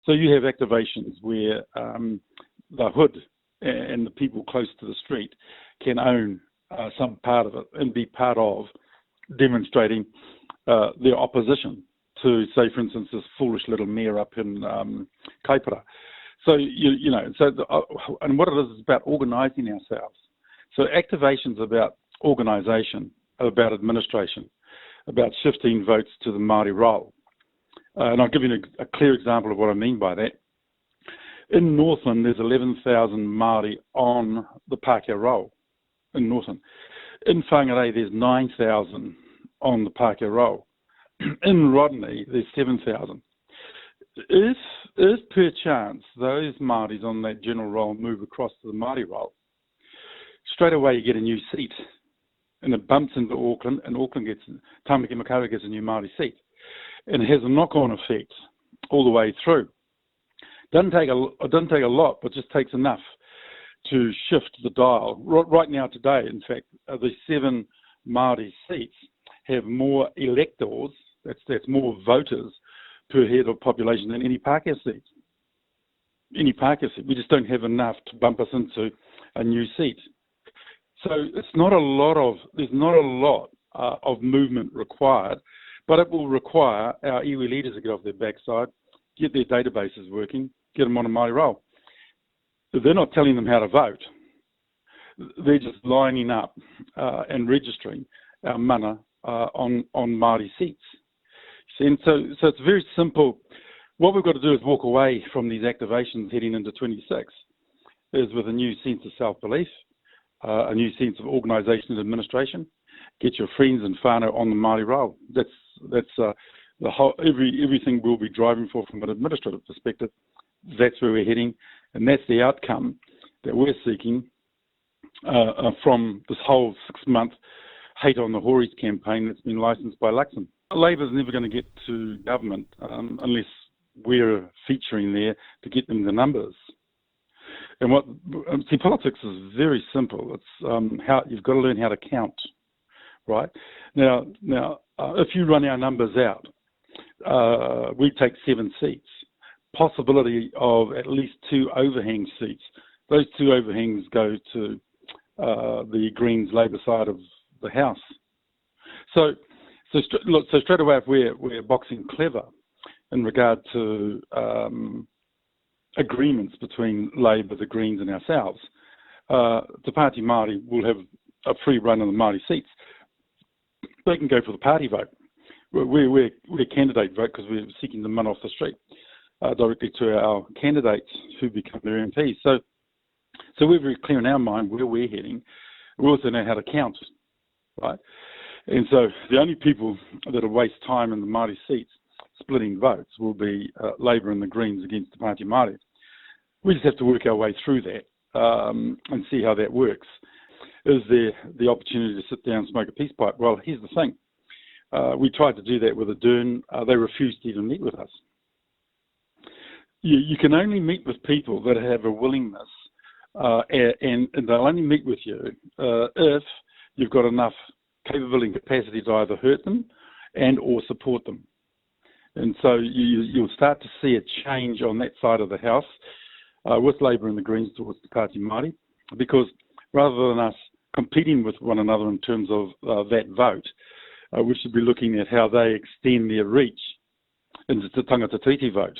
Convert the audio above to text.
So you have activations where the hood and the people close to the street can own some part of it and be part of demonstrating their opposition to, say, for instance, this foolish little mayor up in Kaipara. So, and what it is about organising ourselves. So activation's about organisation, about administration, about shifting votes to the Māori role. And I'll give you a clear example of what I mean by that. In Northland, there's 11,000 Māori on the Pākehā role in Northland. In Whangarei, there's 9,000 on the Pākehā role. In Rodney, there's 7,000. If per chance those Māoris on that general role move across to the Māori role, straight away you get a new seat. And it bumps into Auckland, and Auckland gets, Tamaki Makaurau gets a new Māori seat. And it has a knock-on effect all the way through. It doesn't take a lot, but just takes enough to shift the dial. Right now, today, in fact, the 7 Māori seats have more electors, that's more voters per head of population than any Pākehā seat. Any Pākehā seat. We just don't have enough to bump us into a new seat. So there's not a lot of movement required, but it will require our iwi leaders to get off their backside, get their databases working, get them on a Māori roll. They're not telling them how to vote. They're just lining up and registering our mana on Māori seats. And so it's very simple. What we've got to do is walk away from these activations heading into 26, is with a new sense of self-belief, a new sense of organisation and administration. Get your friends and whānau on the Māori roll. That's the whole everything we'll be driving for from an administrative perspective. That's where we're heading, and that's the outcome that we're seeking from this whole 6-month hate on the Horis campaign that's been licensed by Luxon. Labor's never going to get to government unless we're featuring there to get them the numbers. And politics is very simple. It's how you've got to learn how to count, right? Now, if you run our numbers out, we take 7 seats. Possibility of at least 2 overhang seats. Those 2 overhangs go to the Greens Labor side of the House. So straight away, if we're boxing clever in regard to agreements between Labor, the Greens, and ourselves, the Pāti Māori will have a free run on the Māori seats. They can go for the party vote. We're candidate vote because we're seeking the money off the street directly to our candidates who become their MPs. So we're very clear in our mind where we're heading. We also know how to count, right? And so the only people that will waste time in the Māori seats splitting votes will be Labor and the Greens against the Pāti Māori. We just have to work our way through that and see how that works. Is there the opportunity to sit down and smoke a peace pipe? Well, here's the thing. We tried to do that with Adern. They refused to even meet with us. You can only meet with people that have a willingness, and they'll only meet with you if you've got enough capability and capacity to either hurt them and or support them. And so you'll start to see a change on that side of the house with Labor and the Greens towards the Pāti Māori, because rather than us competing with one another in terms of that vote, we should be looking at how they extend their reach into the tangata treaty vote.